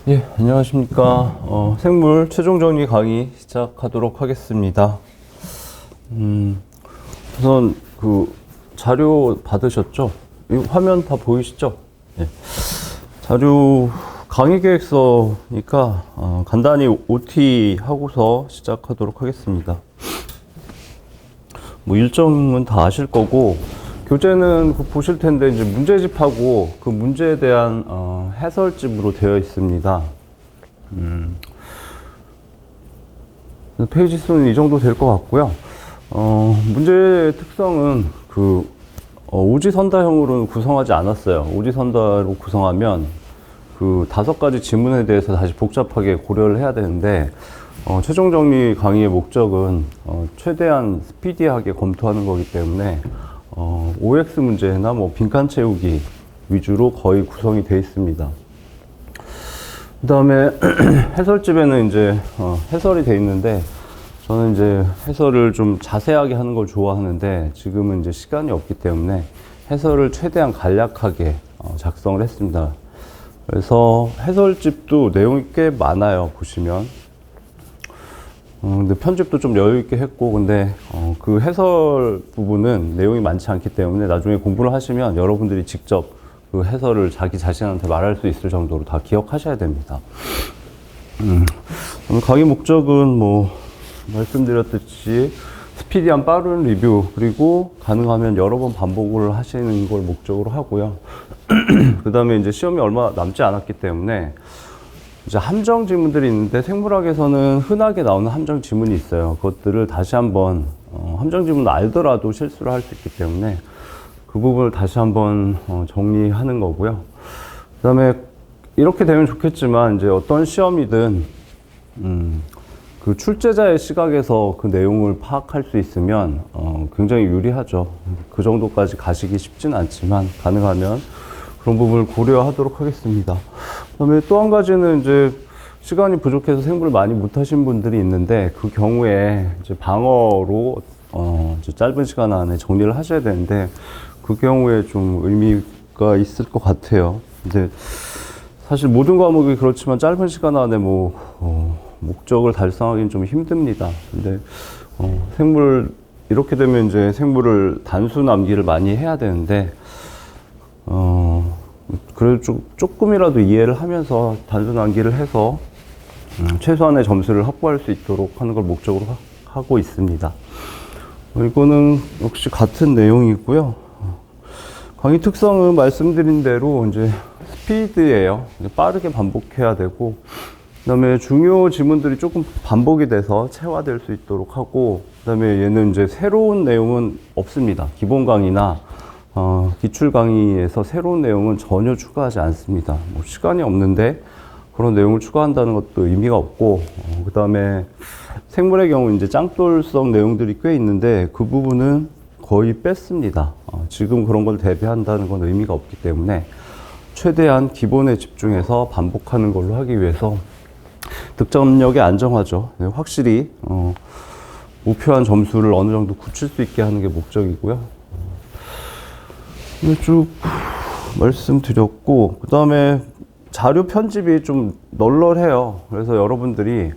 예, 안녕하십니까. 생물 최종 정리 강의 시작하도록 하겠습니다. 우선 자료 받으셨죠? 이 화면 다 보이시죠? 예. 자료 강의 계획서니까 간단히 OT 하고서 시작하도록 하겠습니다. 뭐 일정은 다 아실 거고, 교재는 보실 텐데 이제 문제집하고 그 문제에 대한 해설집으로 되어 있습니다. 페이지 수는 이 정도 될 것 같고요. 문제의 특성은 오지선다형으로는 구성하지 않았어요. 오지선다로 구성하면 그 5가지 지문에 대해서 다시 복잡하게 고려를 해야 되는데, 최종 정리 강의의 목적은 최대한 스피디하게 검토하는 거기 때문에 OX 문제나 뭐 빈칸 채우기 위주로 거의 구성이 되어 있습니다. 그 다음에 해설집에는 이제 해설이 되어 있는데, 저는 이제 해설을 좀 자세하게 하는 걸 좋아하는데 지금은 이제 시간이 없기 때문에 해설을 최대한 간략하게 작성을 했습니다. 그래서 해설집도 내용이 꽤 많아요, 보시면. 근데 편집도 좀 여유 있게 했고, 근데 그 해설 부분은 내용이 많지 않기 때문에 나중에 공부를 하시면 여러분들이 직접 그 해설을 자기 자신한테 말할 수 있을 정도로 다 기억하셔야 됩니다. 강의 목적은 뭐 말씀드렸듯이 스피디한 빠른 리뷰, 그리고 가능하면 여러 번 반복을 하시는 걸 목적으로 하고요. 그 다음에 이제 시험이 얼마 남지 않았기 때문에 이제 함정 지문들이 있는데, 생물학에서는 흔하게 나오는 함정 지문이 있어요. 그것들을 다시 한번 함정 지문을 알더라도 실수를 할 수 있기 때문에 그 부분을 다시 한번 정리하는 거고요. 그 다음에 이렇게 되면 좋겠지만, 이제 어떤 시험이든 그 출제자의 시각에서 그 내용을 파악할 수 있으면 굉장히 유리하죠. 그 정도까지 가시기 쉽지는 않지만 가능하면 그런 부분을 고려하도록 하겠습니다. 그다음에 또 한 가지는 이제 시간이 부족해서 생물을 많이 못하신 분들이 있는데, 그 경우에 이제 방어로 이제 짧은 시간 안에 정리를 하셔야 되는데, 그 경우에 좀 의미가 있을 것 같아요. 근데 사실 모든 과목이 그렇지만 짧은 시간 안에 목적을 달성하기는 좀 힘듭니다. 근데 이렇게 되면 이제 생물을 단순 암기를 많이 해야 되는데, 그래도 조금이라도 이해를 하면서 단순 암기를 해서 최소한의 점수를 확보할 수 있도록 하는 걸 목적으로 하고 있습니다. 이거는 역시 같은 내용이고요. 강의 특성은 말씀드린 대로 이제 스피드예요. 빠르게 반복해야 되고, 그 다음에 중요 지문들이 조금 반복이 돼서 체화될 수 있도록 하고, 그 다음에 얘는 이제 새로운 내용은 없습니다. 기본 강의나 기출 강의에서 새로운 내용은 전혀 추가하지 않습니다. 뭐 시간이 없는데 그런 내용을 추가한다는 것도 의미가 없고, 그 다음에 생물의 경우 이제 짱돌성 내용들이 꽤 있는데 그 부분은 거의 뺐습니다. 지금 그런 걸 대비한다는 건 의미가 없기 때문에 최대한 기본에 집중해서 반복하는 걸로 하기 위해서 득점력이 안정화죠. 확실히 목표한 점수를 어느 정도 굳힐 수 있게 하는 게 목적이고요. 쭉 말씀드렸고, 그 다음에 자료 편집이 좀 널널해요. 그래서 여러분들이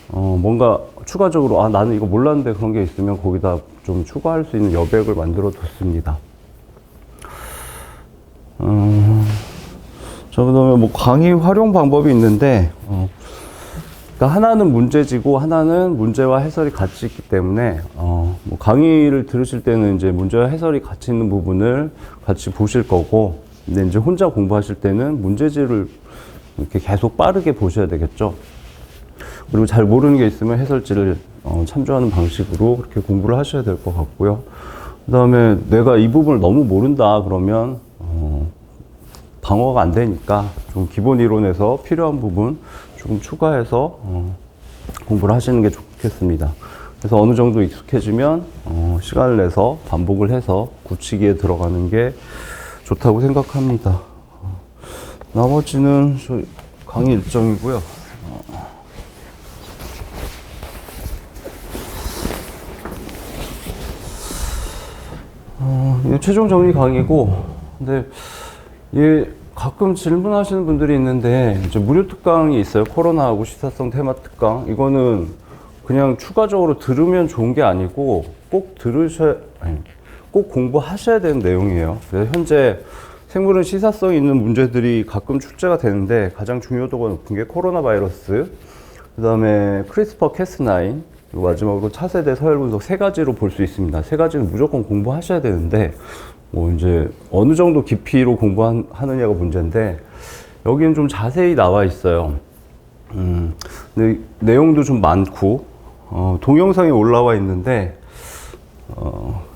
뭔가 추가적으로 나는 이거 몰랐는데 그런 게 있으면 거기다 좀 추가할 수 있는 여백을 만들어 뒀습니다. 자, 그 다음에 뭐 강의 활용 방법이 있는데, 그러니까 하나는 문제지고 하나는 문제와 해설이 같이 있기 때문에 뭐 강의를 들으실 때는 이제 문제와 해설이 같이 있는 부분을 같이 보실 거고, 근데 이제 혼자 공부하실 때는 문제지를 이렇게 계속 빠르게 보셔야 되겠죠. 그리고 잘 모르는 게 있으면 해설지를 참조하는 방식으로 그렇게 공부를 하셔야 될 것 같고요. 그 다음에 내가 이 부분을 너무 모른다 그러면 방어가 안 되니까 좀 기본 이론에서 필요한 부분 조금 추가해서 공부를 하시는 게 좋겠습니다. 그래서 어느 정도 익숙해지면 시간을 내서 반복을 해서 굳히기에 들어가는 게 좋다고 생각합니다. 나머지는 저희 강의 일정이고요. 최종 정리 강의고, 근데 얘 가끔 질문하시는 분들이 있는데, 이제 무료 특강이 있어요. 코로나하고 시사성 테마 특강. 이거는 그냥 추가적으로 들으면 좋은 게 아니고 꼭 공부하셔야 되는 내용이에요. 그래서 현재 생물은 시사성 있는 문제들이 가끔 출제가 되는데, 가장 중요도가 높은 게 코로나 바이러스, 그 다음에 크리스퍼 캐스9, 그리고 마지막으로 차세대 서열 분석, 세 가지로 볼 수 있습니다. 세 가지는 무조건 공부하셔야 되는데, 뭐 이제 어느 정도 깊이로 공부하느냐가 문제인데, 여기는 좀 자세히 나와 있어요. 근데 내용도 좀 많고, 동영상이 올라와 있는데,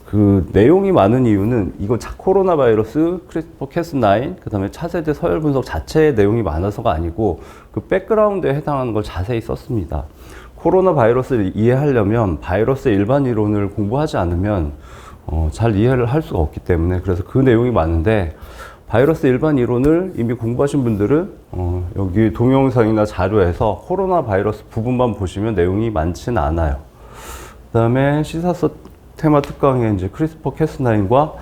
그 내용이 많은 이유는 이거 코로나 바이러스, 크리스퍼 캐스9, 그 다음에 차세대 서열 분석 자체의 내용이 많아서가 아니고, 그 백그라운드에 해당하는 걸 자세히 썼습니다. 코로나 바이러스를 이해하려면 바이러스의 일반 이론을 공부하지 않으면 잘 이해를 할 수가 없기 때문에, 그래서 그 내용이 많은데, 바이러스 일반 이론을 이미 공부하신 분들은 여기 동영상이나 자료에서 코로나 바이러스 부분만 보시면 내용이 많지는 않아요. 그 다음에 시사서 테마 특강에 이제 크리스퍼 캐스9과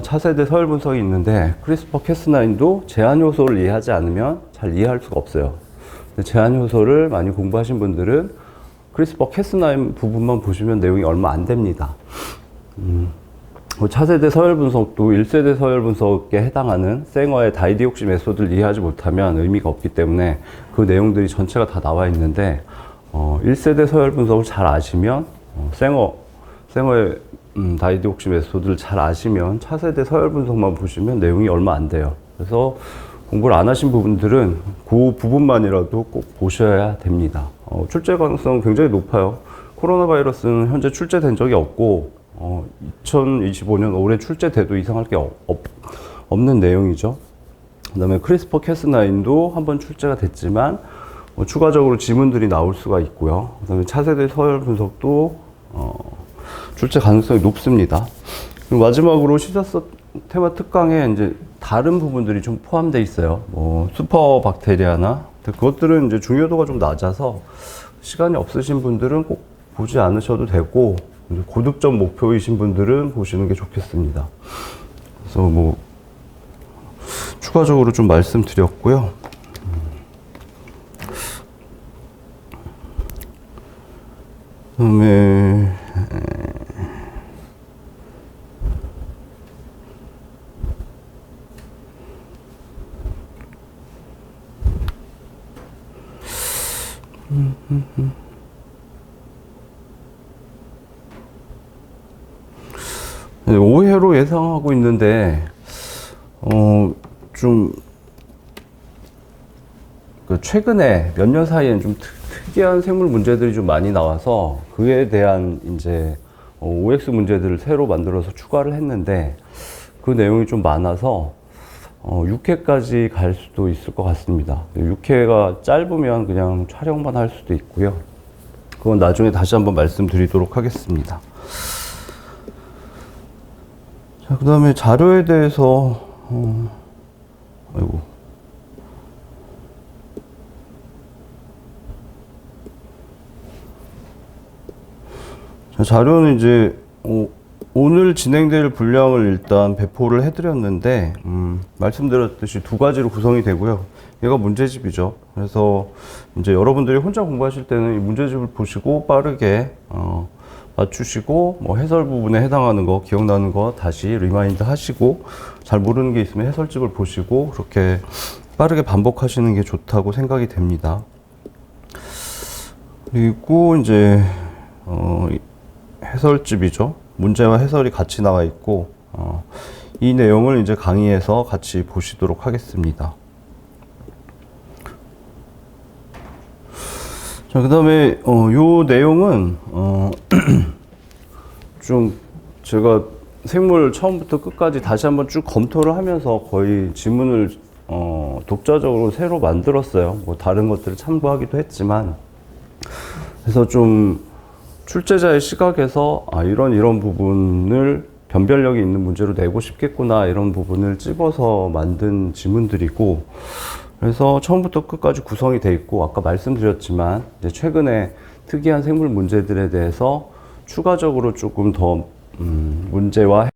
차세대 서열 분석이 있는데, 크리스퍼 캐스9도 제한 요소를 이해하지 않으면 잘 이해할 수가 없어요. 제한 요소를 많이 공부하신 분들은 크리스퍼 캐스9 부분만 보시면 내용이 얼마 안 됩니다. 차세대 서열 분석도 1세대 서열 분석에 해당하는 생어의 다이디옥시 메소드를 이해하지 못하면 의미가 없기 때문에 그 내용들이 전체가 다 나와 있는데, 1세대 서열 분석을 잘 아시면 생어의 다이디옥시 메소드를 잘 아시면 차세대 서열 분석만 보시면 내용이 얼마 안 돼요. 그래서 공부를 안 하신 부분들은 그 부분만이라도 꼭 보셔야 됩니다. 출제 가능성은 굉장히 높아요. 코로나 바이러스는 현재 출제된 적이 없고 2025년 올해 출제돼도 이상할 게 없는 내용이죠. 그 다음에 크리스퍼 캐스9도 한번 출제가 됐지만 추가적으로 지문들이 나올 수가 있고요. 그 다음에 차세대 서열 분석도 출제 가능성이 높습니다. 그리고 마지막으로 시사서 테마 특강에 이제 다른 부분들이 좀 포함되어 있어요. 뭐 슈퍼 박테리아나 그것들은 이제 중요도가 좀 낮아서 시간이 없으신 분들은 꼭 보지 않으셔도 되고, 고득점 목표이신 분들은 보시는 게 좋겠습니다. 그래서 뭐 추가적으로 좀 말씀드렸고요. 그다음에 오해로 예상하고 있는데, 좀, 최근에 몇 년 사이엔 좀 특이한 생물 문제들이 좀 많이 나와서 그에 대한 이제 OX 문제들을 새로 만들어서 추가를 했는데, 그 내용이 좀 많아서 6회까지 갈 수도 있을 것 같습니다. 6회가 짧으면 그냥 촬영만 할 수도 있고요. 그건 나중에 다시 한번 말씀드리도록 하겠습니다. 자, 그 다음에 자료에 대해서, 아이고. 자, 자료는 이제, 오늘 진행될 분량을 일단 배포를 해드렸는데, 말씀드렸듯이 두 가지로 구성이 되고요. 얘가 문제집이죠. 그래서 이제 여러분들이 혼자 공부하실 때는 이 문제집을 보시고 빠르게, 맞추시고, 뭐 해설 부분에 해당하는 거, 기억나는 거 다시 리마인드 하시고, 잘 모르는 게 있으면 해설집을 보시고, 그렇게 빠르게 반복하시는 게 좋다고 생각이 됩니다. 그리고 이제, 해설집이죠. 문제와 해설이 같이 나와 있고, 이 내용을 이제 강의에서 같이 보시도록 하겠습니다. 자, 그 다음에, 요 내용은, 좀, 제가 생물 처음부터 끝까지 다시 한번 쭉 검토를 하면서 거의 지문을, 독자적으로 새로 만들었어요. 뭐, 다른 것들을 참고하기도 했지만. 그래서 좀, 출제자의 시각에서, 이런 부분을 변별력이 있는 문제로 내고 싶겠구나, 이런 부분을 찝어서 만든 지문들이고, 그래서 처음부터 끝까지 구성이 돼 있고, 아까 말씀드렸지만 이제 최근에 특이한 생물 문제들에 대해서 추가적으로 조금 더 문제와